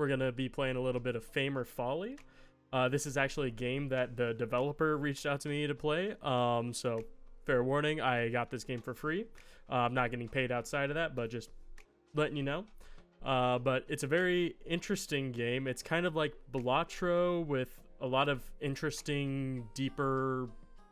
we're going to be playing a little bit of Fame or Folly. This is actually a game that the developer reached out to me to play. So fair warning, I got this game for free. I'm not getting paid outside of that, but just letting you know. But it's a very interesting game. It's kind of like Balatro with a lot of interesting, deeper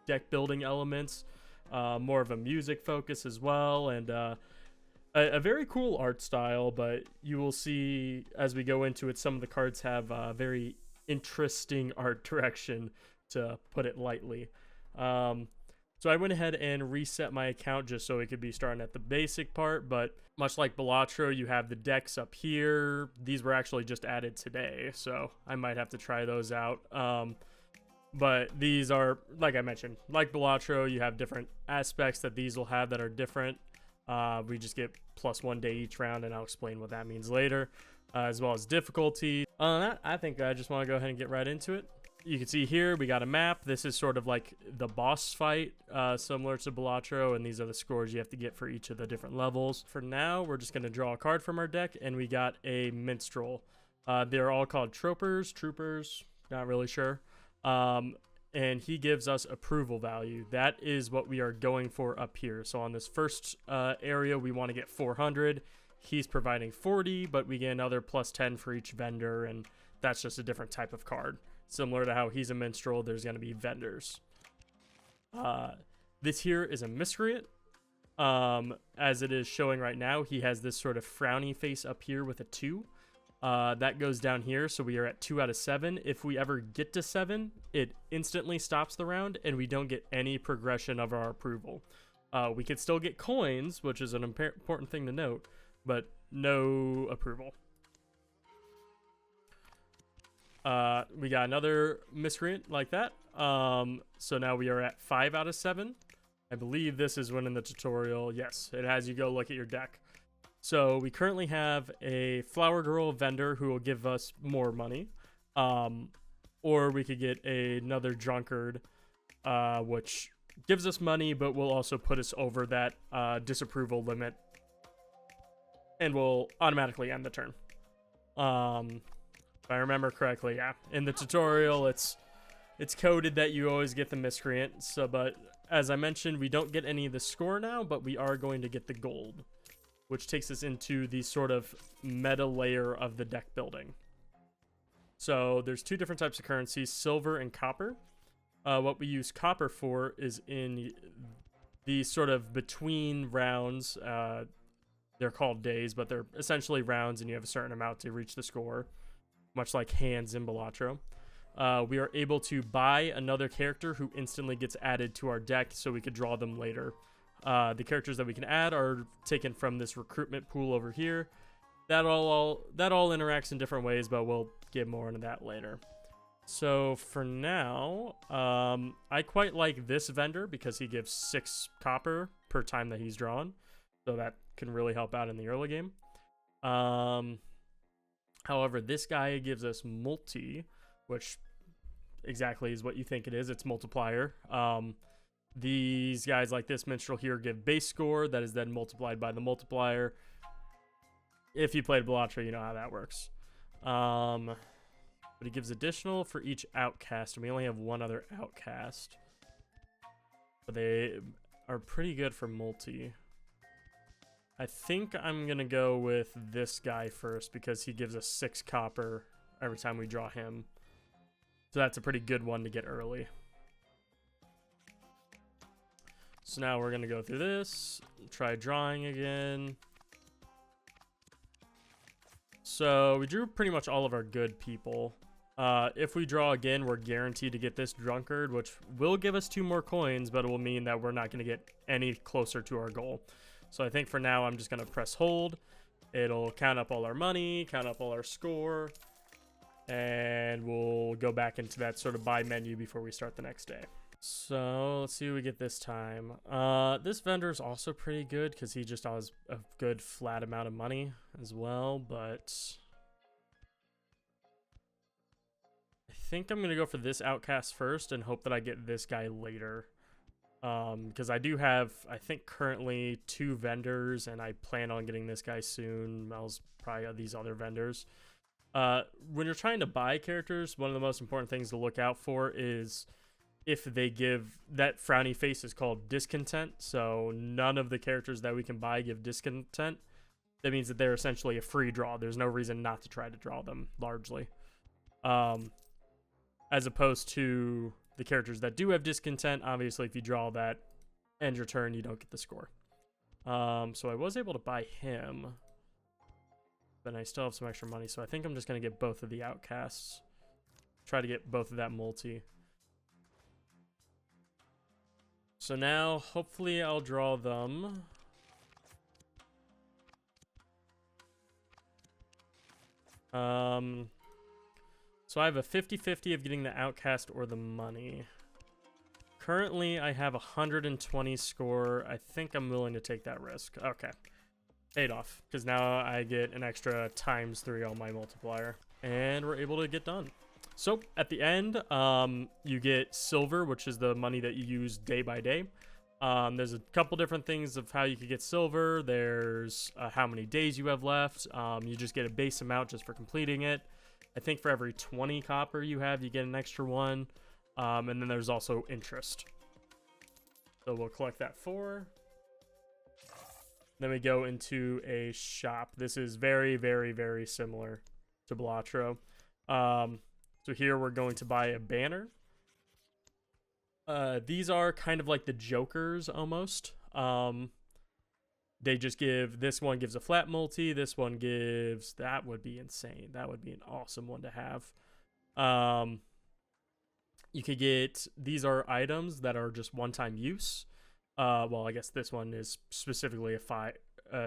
deck building elements. More of a music focus as well, and a very cool art style. But you will see as we go into it, some of the cards have very interesting art direction, to put it lightly. So I went ahead and reset my account just so it could be starting at the basic part, but much like Balatro, you have the decks up here. These were actually just added today, so I might have to try those out. But these are, like I mentioned, like Balatro, you have different aspects that these will have that are different. We just get +1 day each round, and I'll explain what that means later, as well as difficulty. On that, I think I just want to go ahead and get right into it. You can see here we got a map. This is sort of like the boss fight, similar to Balatro, and these are the scores you have to get for each of the different levels. For now, we're just going to draw a card from our deck, and we got a minstrel. They're all called troopers, not really sure. And he gives us approval value. That is what we are going for up here. So on this first area, we want to get 400. He's providing 40, but we get another +10 for each vendor, and that's just a different type of card. Similar to how he's a minstrel, there's going to be vendors. This here is a miscreant. As it is showing right now, he has this sort of frowny face up here with a 2. That goes down here, so we are at 2 out of 7. If we ever get to 7, it instantly stops the round, and we don't get any progression of our approval. We could still get coins, which is an important thing to note, but no approval. We got another miscreant like that. So now we are at 5 out of 7. I believe this is when in the tutorial. Yes, it has you go look at your deck. So we currently have a flower girl vendor who will give us more money. Or we could get another drunkard, which gives us money, but will also put us over that disapproval limit, and will automatically end the turn. If I remember correctly, yeah. In the tutorial, it's coded that you always get the miscreant. So, but as I mentioned, we don't get any of the score now, but we are going to get the gold, which takes us into the sort of meta layer of the deck building. So there's 2 different types of currencies, silver and copper. What we use copper for is in the sort of between rounds. They're called days, but they're essentially rounds, and you have a certain amount to reach the score, much like hands in Balatro. We are able to buy another character who instantly gets added to our deck, so we could draw them later. The characters that we can add are taken from this recruitment pool over here. That all interacts in different ways, but we'll get more into that later. So for now, I quite like this vendor because he gives 6 copper per time that he's drawn, so that can really help out in the early game. However, this guy gives us multi, which exactly is what you think it is. It's multiplier. These guys like this minstrel here give base score that is then multiplied by the multiplier. If you played Balatro, you know how that works. But he gives additional for each outcast, and we only have one other outcast. But they are pretty good for multi. I think I'm going to go with this guy first because he gives us 6 copper every time we draw him. So that's a pretty good one to get early. So now we're going to go through this, try drawing again. So we drew pretty much all of our good people. If we draw again, we're guaranteed to get this drunkard, which will give us 2 more coins, but it will mean that we're not going to get any closer to our goal. So I think for now, I'm just going to press hold. It'll count up all our money, count up all our score, and we'll go back into that sort of buy menu before we start the next day. So let's see what we get this time. This vendor is also pretty good because he just has a good flat amount of money as well, but I think I'm going to go for this outcast first and hope that I get this guy later. Because I do have, I think, currently 2 vendors, and I plan on getting this guy soon. I'll probably these other vendors. When you're trying to buy characters, one of the most important things to look out for is if they give that frowny face is called discontent. So none of the characters that we can buy give discontent. That means that they're essentially a free draw. There's no reason not to try to draw them, largely. As opposed to the characters that do have discontent, obviously if you draw that, end your turn, you don't get the score. So I was able to buy him, but I still have some extra money, so I think I'm just going to get both of the outcasts. Try to get both of that multi. So now, hopefully I'll draw them. So I have a 50-50 of getting the outcast or the money. Currently, I have 120 score. I think I'm willing to take that risk. Okay. Paid off, because now I get an extra ×3 on my multiplier. And we're able to get done. So, at the end, you get silver, which is the money that you use day by day. There's a couple different things of how you could get silver. There's how many days you have left. You just get a base amount just for completing it. I think for every 20 copper you have, you get an extra one. And then there's also interest. So we'll collect that 4. Then we go into a shop. This is very, very, very similar to Balatro. So here we're going to buy a banner. These are kind of like the Jokers almost. They just give, this one gives a flat multi, this one gives, that would be insane. That would be an awesome one to have. You could get, these are items that are just one-time use. Well, I guess this one is specifically a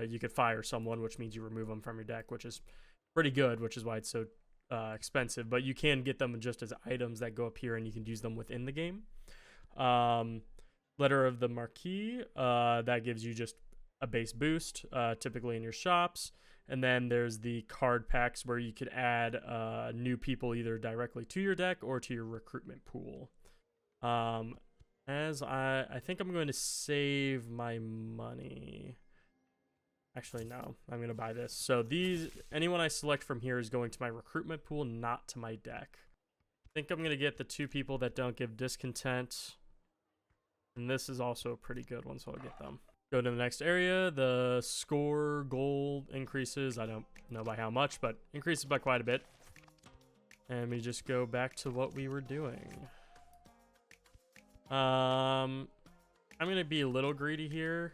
you could fire someone, which means you remove them from your deck, which is pretty good, which is why it's so expensive. But you can get them just as items that go up here, and you can use them within the game. Letter of the Marquis, that gives you just a base boost, typically in your shops. And then there's the card packs where you could add new people either directly to your deck or to your recruitment pool. As I think I'm going to save my money. Actually, no, I'm going to buy this. So anyone I select from here is going to my recruitment pool, not to my deck. I think I'm going to get the 2 people that don't give discontent. And this is also a pretty good one, so I'll get them. Go to the next area. The score gold increases. I don't know by how much, but increases by quite a bit. And we just go back to what we were doing. I'm going to be a little greedy here.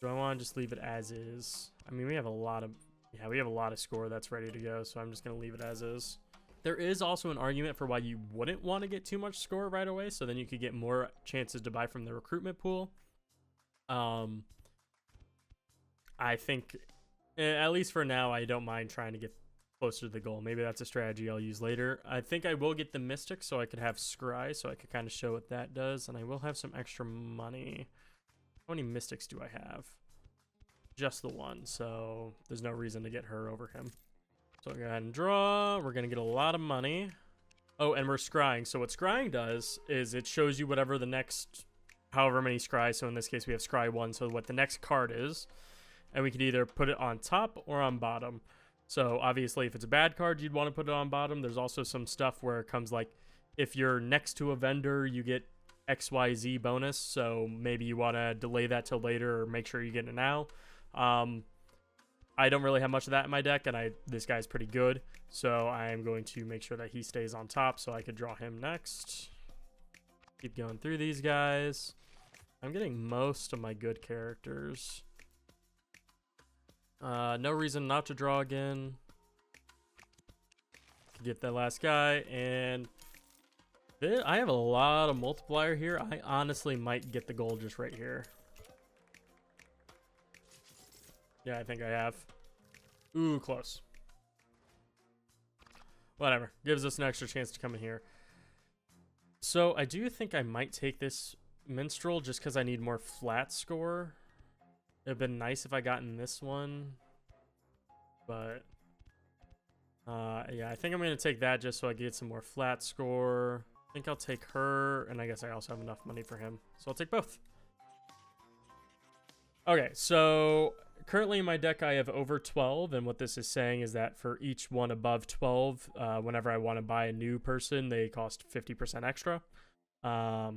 Do I want to just leave it as is? I mean, we have a lot of score that's ready to go, so I'm just going to leave it as is. There is also an argument for why you wouldn't want to get too much score right away, so then you could get more chances to buy from the recruitment pool. I think, at least for now, I don't mind trying to get closer to the goal. Maybe that's a strategy I'll use later. I think I will get the Mystic so I could have Scry, so I could kind of show what that does, and I will have some extra money. How many Mystics do I have? Just the one, so there's no reason to get her over him. So I'll go ahead and draw. We're going to get a lot of money. Oh, and we're scrying. So what scrying does is it shows you whatever the next, however many scry. So in this case, we have scry 1. So what the next card is. And we can either put it on top or on bottom. So obviously, if it's a bad card, you'd want to put it on bottom. There's also some stuff where it comes like, if you're next to a vendor, you get XYZ bonus. So maybe you want to delay that till later or make sure you get it now. I don't really have much of that in my deck, and this guy's pretty good, so I am going to make sure that he stays on top so I could draw him next. Keep going through these guys. I'm getting most of my good characters. No reason not to draw again. Get that last guy, and I have a lot of multiplier here. I honestly might get the gold just right here. Yeah, I think I have. Ooh, close. Whatever. Gives us an extra chance to come in here. So I do think I might take this Minstrel just because I need more flat score. It would have been nice if I gotten this one. But, yeah, I think I'm going to take that just so I can get some more flat score. I think I'll take her, and I guess I also have enough money for him. So I'll take both. Okay, so currently in my deck I have over 12, and what this is saying is that for each one above 12, whenever I want to buy a new person, they cost 50% extra. Yeah,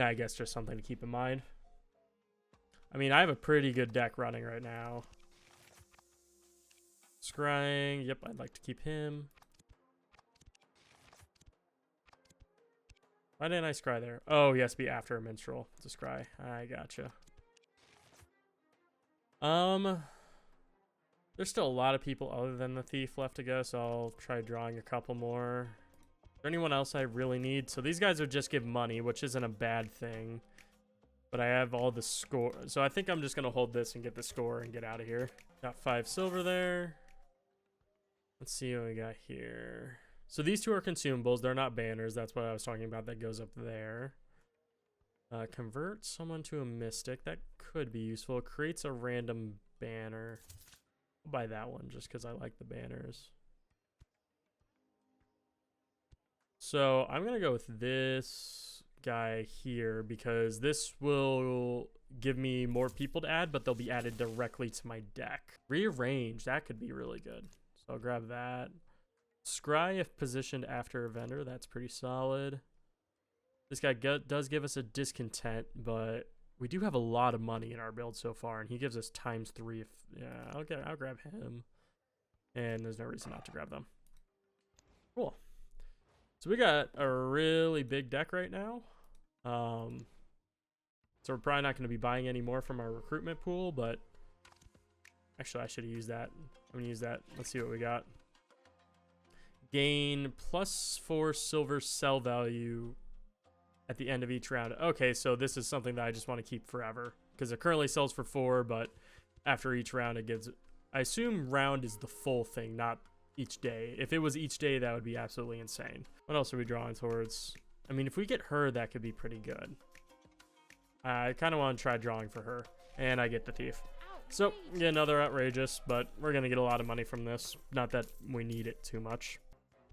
I guess just something to keep in mind. I mean, I have a pretty good deck running right now. Scrying, yep, I'd like to keep him. Why didn't I scry there? Oh, he has to be after a minstrel to scry. I gotcha. There's still a lot of people other than the thief left to go, so I'll try drawing a couple more. Is there anyone else I really need? So these guys would just give money, which isn't a bad thing. But I have all the score. So I think I'm just going to hold this and get the score and get out of here. Got 5 silver there. Let's see what we got here. So these two are consumables. They're not banners. That's what I was talking about. That goes up there. Convert someone to a mystic. That could be useful. It creates a random banner. I'll buy that one just because I like the banners. So I'm going to go with this guy here because this will give me more people to add, but they'll be added directly to my deck. Rearrange. That could be really good. So I'll grab that. Scry if positioned after a vendor. That's pretty solid. This guy does give us a discontent, but we do have a lot of money in our build so far, and he gives us ×3. If yeah, I'll grab him, and there's no reason not to grab them. Cool. So we got a really big deck right now. So we're probably not going to be buying any more from our recruitment pool, but actually I should have used that. I'm gonna use that. Let's see what we got. Gain +4 silver sell value at the end of each round. Okay, so this is something that I just want to keep forever because it currently sells for 4, but after each round it gives. I assume round is the full thing, not each day. If it was each day, that would be absolutely insane. What else are we drawing towards? I mean, if we get her, that could be pretty good. I kind of want to try drawing for her, and I get the thief. So, yeah, another outrageous, but we're going to get a lot of money from this. Not that we need it too much.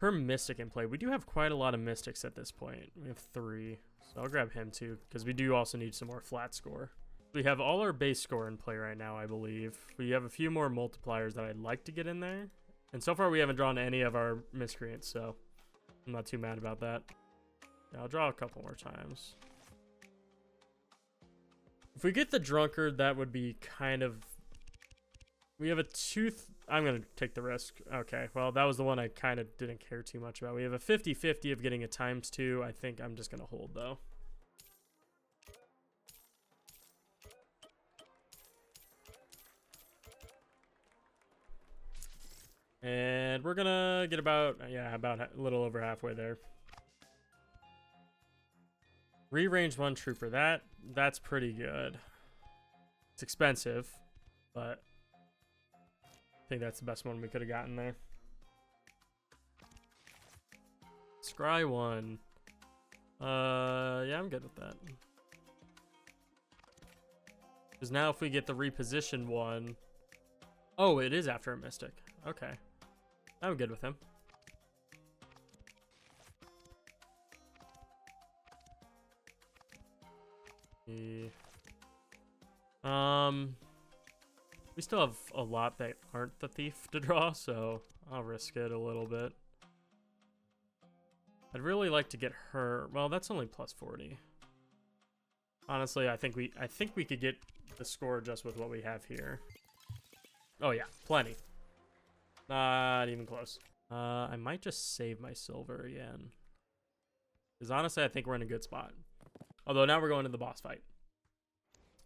Per mystic in play. We do have quite a lot of mystics at this point. We have 3. So I'll grab him too, because we do also need some more flat score. We have all our base score in play right now, I believe. We have a few more multipliers that I'd like to get in there. And so far we haven't drawn any of our miscreants, so I'm not too mad about that. Yeah, I'll draw a couple more times. If we get the drunkard, that would be kind of... We have a tooth... I'm going to take the risk. Okay, well, that was the one I kind of didn't care too much about. We have a 50-50 of getting a ×2. I think I'm just going to hold, though. And we're going to get about a little over halfway there. Rearrange 1 trooper. That's pretty good. It's expensive, but... I think that's the best one we could have gotten there. Scry 1. Yeah, I'm good with that. Because now if we get the repositioned one... Oh, it is after a mystic. Okay. I'm good with him. We still have a lot that aren't the thief to draw, so I'll risk it a little bit. I'd really like to get her. Well, that's only +40. Honestly, I think we could get the score just with what we have here. Oh yeah, plenty. Not even close. I might just save my silver again. Because honestly, I think we're in a good spot. Although now we're going to the boss fight.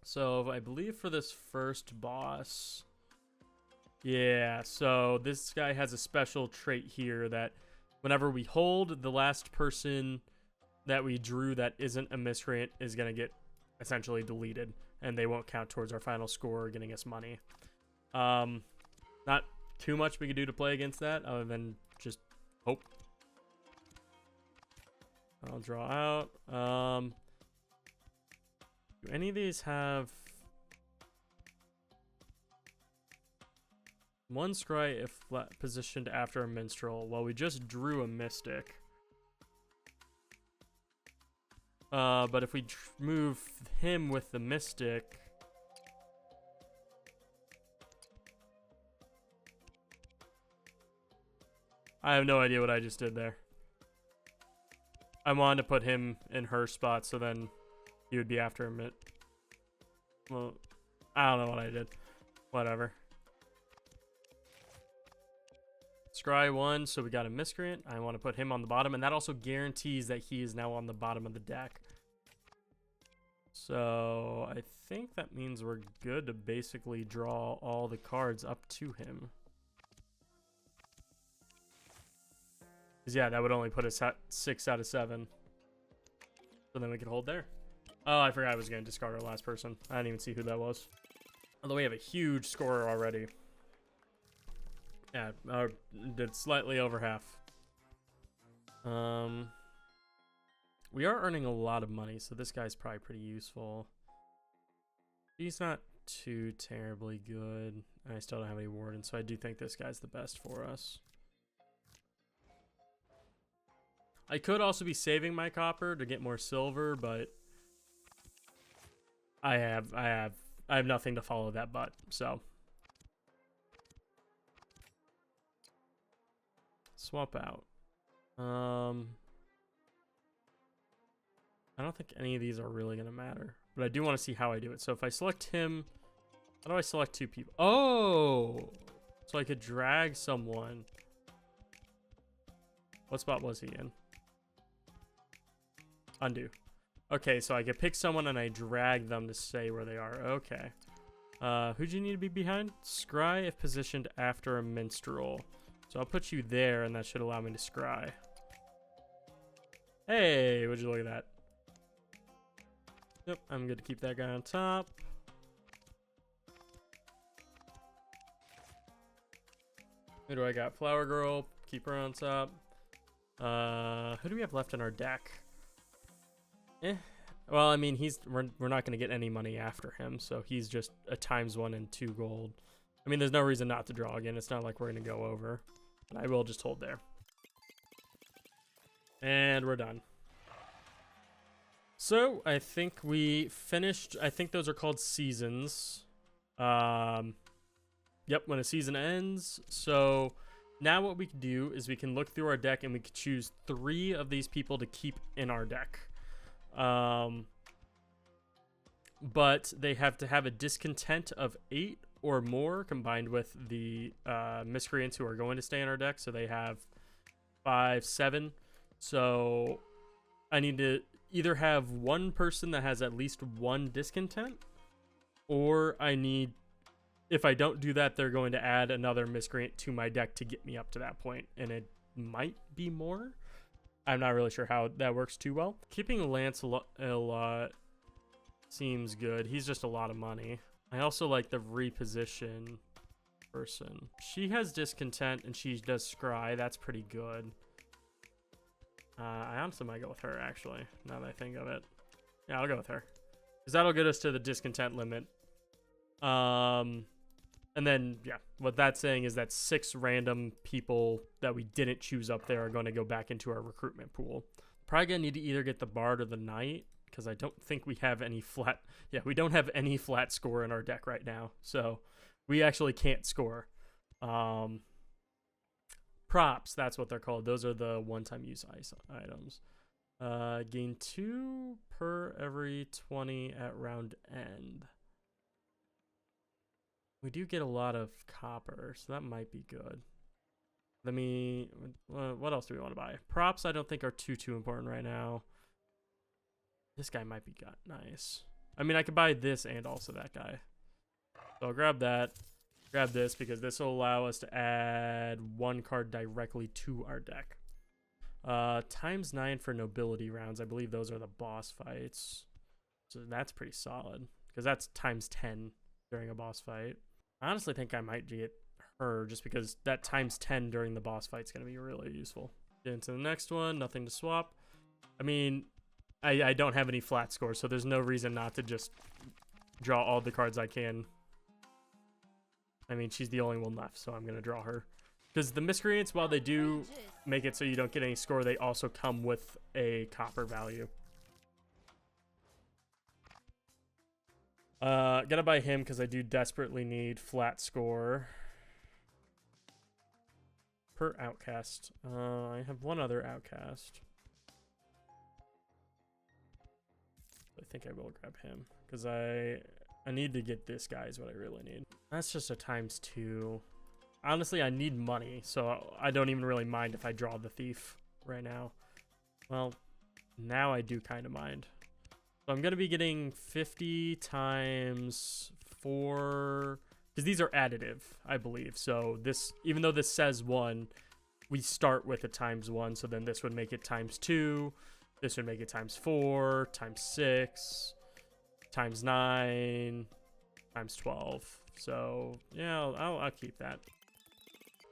So I believe for this first boss, yeah, so this guy has a special trait here that whenever we hold, the last person that we drew that isn't a miscreant is going to get essentially deleted, and they won't count towards our final score getting us money. Not too much we could do to play against that other than just hope. I'll draw out. Do any of these have one scry if positioned after a minstrel? Well, we just drew a mystic. But if we move him with the mystic, I have no idea what I just did there. I wanted to put him in her spot, so then he would be after him. Well, I don't know what I did. Whatever. Scry 1, so we got a miscreant. I want to put him on the bottom, and that also guarantees that he is now on the bottom of the deck. So I think that means we're good to basically draw all the cards up to him. Because yeah, that would only put us at 6 out of 7. So then we could hold there. Oh, I forgot I was going to discard our last person. I didn't even see who that was. Although we have a huge scorer already. Yeah, did slightly over half. We are earning a lot of money, so this guy's probably pretty useful. He's not too terribly good. I still don't have any wardens, so I do think this guy's the best for us. I could also be saving my copper to get more silver, but I have nothing to follow that butt, so swap out. I don't think any of these are really gonna matter, but I do want to see how I do it. So if I select him, how do I select 2 people? Oh, so I could drag someone. What spot was he in? Undo. Okay, so I could pick someone and I drag them to stay where they are. Okay. Who'd you need to be behind? Scry if positioned after a minstrel. So I'll put you there, and that should allow me to scry. Hey, would you look at that? Yep, I'm good to keep that guy on top. Who do I got? Flower Girl. Keep her on top. Who do we have left in our deck? Well, I mean, we're not going to get any money after him, so he's just a ×1 and 2 gold. I mean, there's no reason not to draw again. It's not like we're going to go over. But I will just hold there. And we're done. So, I think we finished. I think those are called seasons. Yep, when a season ends. So, now what we can do is we can look through our deck and we can choose 3 of these people to keep in our deck. But they have to have a discontent of 8 or more combined with the miscreants who are going to stay in our deck. So they have 5, 7. So I need to either have one person that has at least 1 discontent, or I need, if I don't do that, they're going to add another miscreant to my deck to get me up to that point, and it might be more. I'm not really sure how that works too well. Keeping Lance a lot seems good. He's just a lot of money. I also like the reposition person. She has discontent and she does scry. That's pretty good. I honestly might go with her, actually, now that I think of it. Yeah, I'll go with her, because that'll get us to the discontent limit. And then, yeah, what that's saying is that 6 random people that we didn't choose up there are going to go back into our recruitment pool. Probably going to need to either get the Bard or the Knight, because I don't think we have any flat... Yeah, we don't have any flat score in our deck right now, so we actually can't score. Props, that's what they're called. Those are the one-time use items. Gain 2 per every 20 at round end. We do get a lot of copper, so that might be good. Let me... what else do we want to buy? Props I don't think are too important right now. This guy might be nice. I mean, I could buy this and also that guy. So I'll grab that. Grab this, because this will allow us to add 1 card directly to our deck. ×9 for nobility rounds. I believe those are the boss fights. So that's pretty solid, because that's ×10 during a boss fight. I honestly think I might get her, just because that ×10 during the boss fight is going to be really useful. Get into the next one. Nothing to swap. I mean, I don't have any flat scores, so there's no reason not to just draw all the cards I can. I mean, she's the only one left, so I'm going to draw her. Because the miscreants, while they do make it so you don't get any score, they also come with a copper value. Gotta buy him because I do desperately need flat score. per outcast. I have one other outcast. I think I will grab him because I need to get this guy is what I really need. That's just a ~2. Honestly, I need money, so I don't even really mind if I draw the thief right now. Well, now I do kind of mind. So I'm going to be getting 50 times 4, because these are additive, I believe. So this, even though this says 1, we start with a ×1, so then this would make it ×2. This would make it ×4, ×6, ×9, ×12. So yeah, I'll keep that.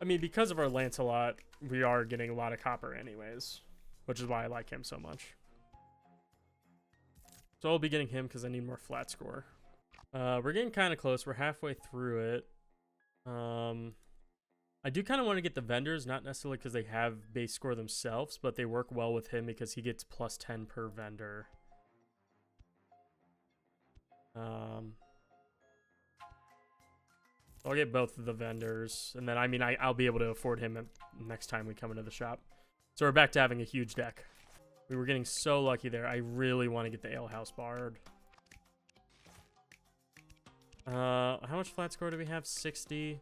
I mean, because of our Lancelot, we are getting a lot of copper anyways, which is why I like him so much. So I'll be getting him because I need more flat score. We're getting kind of close. We're halfway through it. I do kind of want to get the vendors, not necessarily because they have base score themselves, but they work well with him because he gets +10 per vendor. I'll get both of the vendors, and then I mean I'll be able to afford him next time we come into the shop. So we're back to having a huge deck. We were getting so lucky there. I really want to get the Alehouse Bard. How much flat score do we have? 60.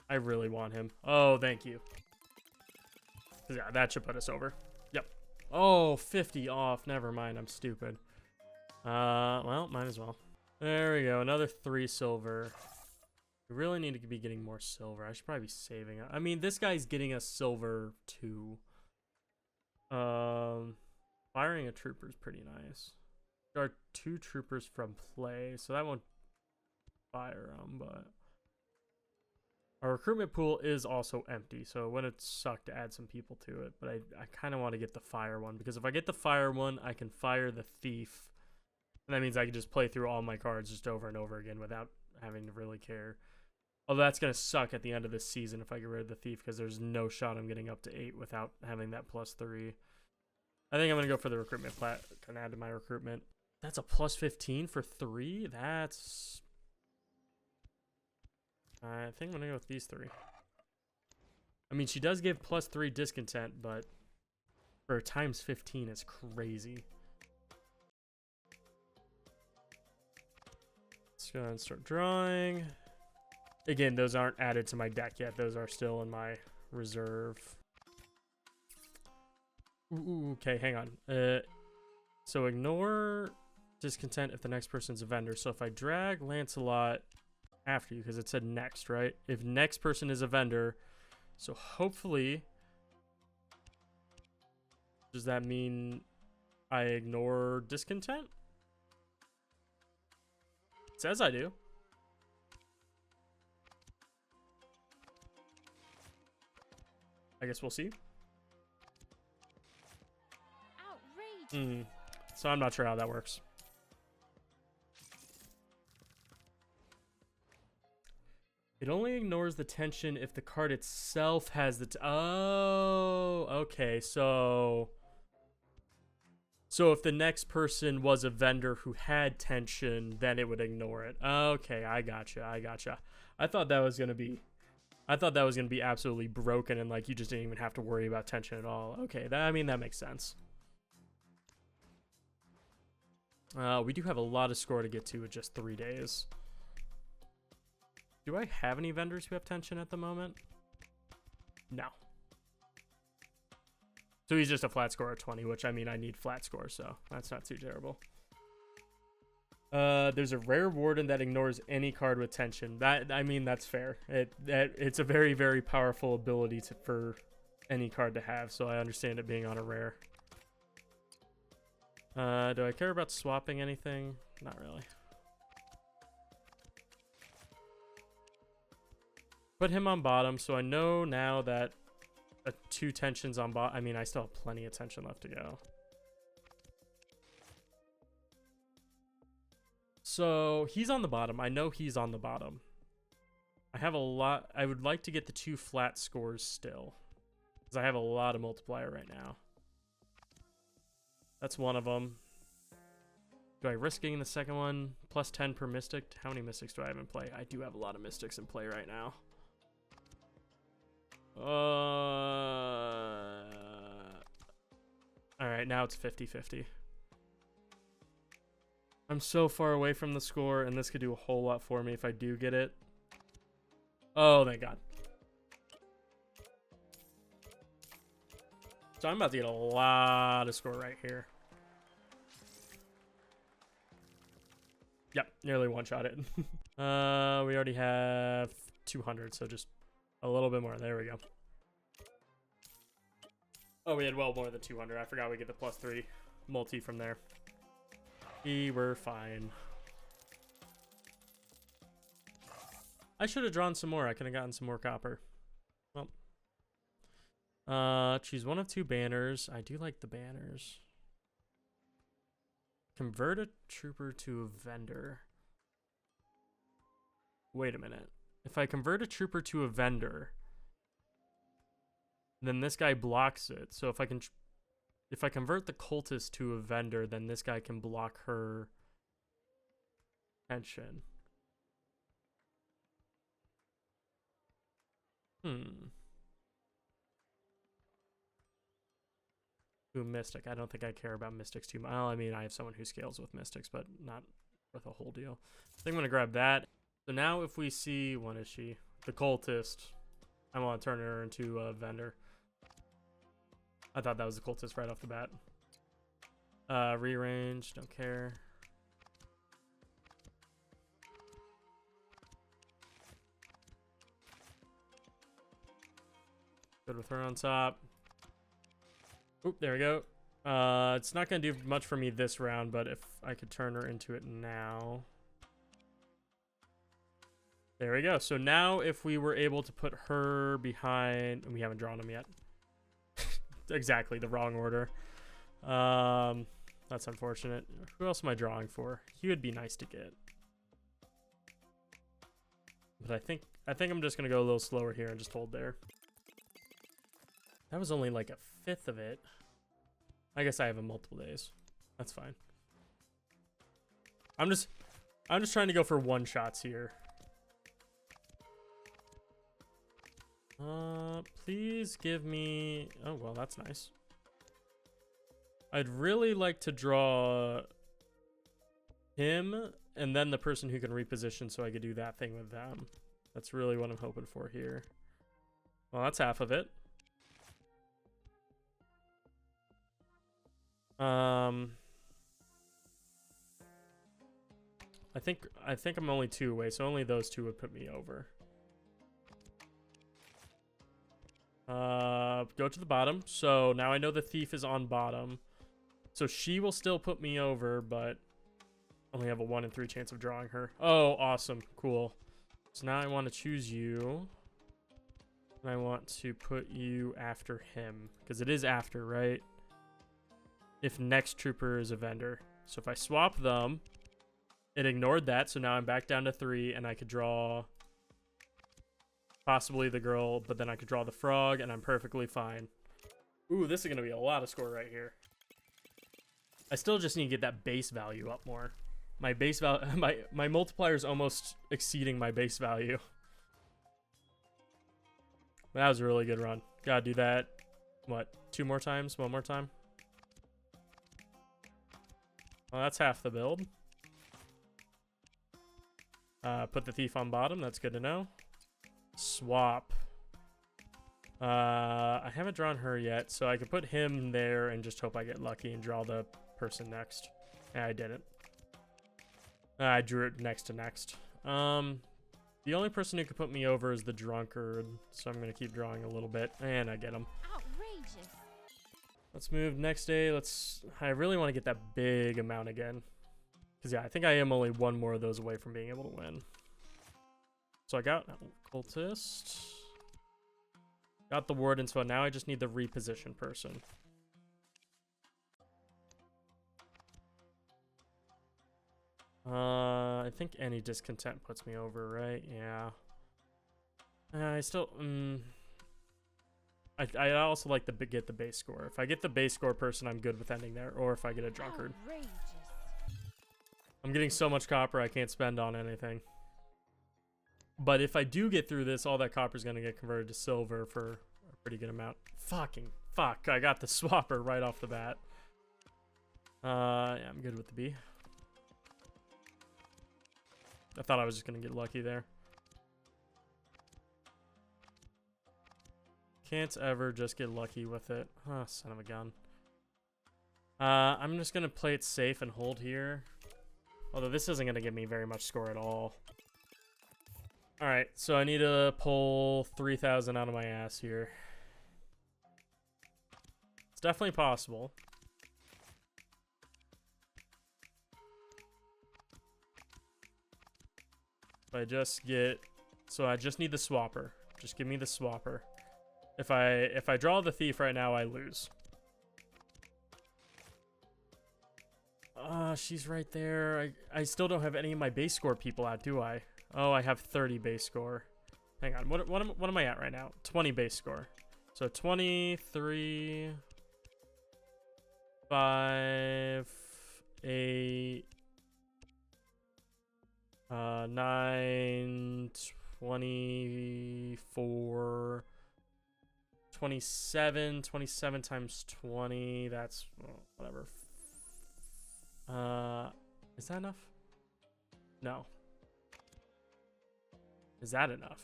I really want him. Oh, thank you. Yeah, that should put us over. Yep. Oh, 50 off. Never mind. I'm stupid. Well, might as well. There we go. Another 3 silver. We really need to be getting more silver. I should probably be saving it. I mean, this guy's getting us silver too. Firing a trooper is pretty nice. There are 2 troopers from play, so that won't fire them, but our recruitment pool is also empty, so it wouldn't suck to add some people to it, but I kind of want to get the fire one, because if I get the fire one, I can fire the thief, and that means I can just play through all my cards just over and over again without having to really care. Although that's going to suck at the end of this season if I get rid of the thief, because there's no shot I'm getting up to 8 without having that +3. I think I'm going to go for the recruitment plat. Can add to my recruitment. That's a +15 for 3? That's... I think I'm going to go with these 3. I mean, she does give +3 discontent, but for ×15, it's crazy. Let's go ahead and start drawing. Again, those aren't added to my deck yet. Those are still in my reserve. Ooh, okay, hang on. So ignore discontent if the next person's a vendor. So if I drag Lancelot after you, because it said next, right? If next person is a vendor, so hopefully, does that mean I ignore discontent? It says I do. I guess we'll see. So I'm not sure how that works. It only ignores the tension if the card itself has the... Oh, okay. So if the next person was a vendor who had tension, then it would ignore it. Okay, I gotcha. I thought that was going to be absolutely broken and like you just didn't even have to worry about tension at all. Okay, I mean, that makes sense. We do have a lot of score to get to with just 3 days. Do I have any vendors who have tension at the moment? No. So he's just a flat score of 20, which I mean, I need flat score, so that's not too terrible. There's a rare warden that ignores any card with tension. I mean, that's fair. It's a very, very powerful ability for any card to have, so I understand it being on a rare. Do I care about swapping anything? Not really. Put him on bottom, so I know now that 2 tensions on bottom. I mean, I still have plenty of tension left to go. So he's on the bottom. I know he's on the bottom. I have a lot. I would like to get the 2 flat scores still, because I have a lot of multiplier right now. That's one of them. Do I risk getting the second one? +10 per mystic. How many mystics do I have in play? I do have a lot of mystics in play right now. right now it's 50-50. I'm so far away from the score, and this could do a whole lot for me if I do get it. Oh, thank God. So I'm about to get a lot of score right here. Yep, nearly one-shot it. We already have 200, so just a little bit more. There we go. Oh, we had well more than 200. I forgot we get the +3 multi from there. We were fine. I should have drawn some more. I could have gotten some more copper. Well. Choose one of two banners. I do like the banners. Convert a trooper to a vendor. Wait a minute. If I convert a trooper to a vendor, then this guy blocks it. So if I convert the cultist to a vendor, then this guy can block her tension. Ooh, Mystic. I don't think I care about Mystics too much. Well, I mean, I have someone who scales with Mystics, but not worth a whole deal. I think I'm going to grab that. So now if we see, what is she? The cultist. I want to turn her into a vendor. I thought that was the cultist right off the bat. Rearrange, don't care. Good with her on top. Oop, there we go. It's not going to do much for me this round, but if I could turn her into it now. There we go. So now if we were able to put her behind... We haven't drawn them yet. Exactly, the wrong order. That's unfortunate. Who else am I drawing for? He would be nice to get. But I think I'm just going to go a little slower here and just hold there. That was only like a fifth of it. I guess I have him multiple days. That's fine. I'm just trying to go for one shots here. Please give me... Oh, well, that's nice. I'd really like to draw him and then the person who can reposition so I could do that thing with them. That's really what I'm hoping for here. Well, that's half of it. I think I'm only 2 away, so only those 2 would put me over. Go to the bottom. So now I know the thief is on bottom. So she will still put me over, but only have a 1 in 3 chance of drawing her. Oh, awesome. Cool. So now I want to choose you. And I want to put you after him. Because it is after, right? If next trooper is a vendor. So if I swap them, it ignored that. So now I'm back down to 3, and I could draw possibly the girl, but then I could draw the frog, and I'm perfectly fine. Ooh, this is going to be a lot of score right here. I still just need to get that base value up more. My base value, my multiplier is almost exceeding my base value. But that was a really good run. Gotta do that, what, 2 more times? 1 more time? Well, that's half the build. Put the thief on bottom. That's good to know. Swap. I haven't drawn her yet, so I could put him there and just hope I get lucky and draw the person next. Yeah, I didn't. I drew it next to next. The only person who could put me over is the drunkard, so I'm going to keep drawing a little bit, and I get him. Outrageous. Let's move next day. I really want to get that big amount again. Because, yeah, I think I am only 1 more of those away from being able to win. So I got cultist. Got the warden, so now I just need the reposition person. I think any discontent puts me over, right? Yeah. I still... I also like to get the base score. If I get the base score person, I'm good with ending there. Or if I get a drunkard. Outrageous. I'm getting so much copper I can't spend on anything. But if I do get through this, all that copper is going to get converted to silver for a pretty good amount. Fuck. I got the swapper right off the bat. Yeah, I'm good with the B. I thought I was just gonna get lucky there. Can't ever just get lucky with it. Oh, son of a gun. I'm just gonna play it safe and hold here. Although this isn't gonna give me very much score at all. Alright, so I need to pull 3,000 out of my ass here. It's definitely possible. If I just get... So I just need the swapper. Just give me the swapper. If I draw the thief right now, I lose. She's right there. I still don't have any of my base score people out, do I? Oh, I have 30 base score. Hang on, what am I at right now? 20 base score. So 23, 5, 8, 9, 24, 27, 27 times 20, that's, well, whatever. Is that enough? No. Is that enough?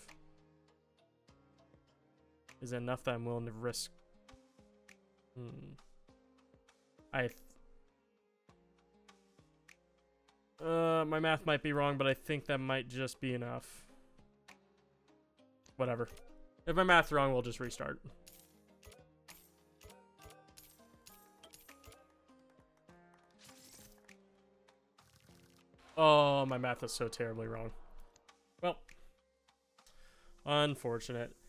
Is it enough that I'm willing to risk? My math might be wrong, but I think that might just be enough. Whatever. If my math's wrong, we'll just restart. Oh, my math is so terribly wrong. Well, unfortunate.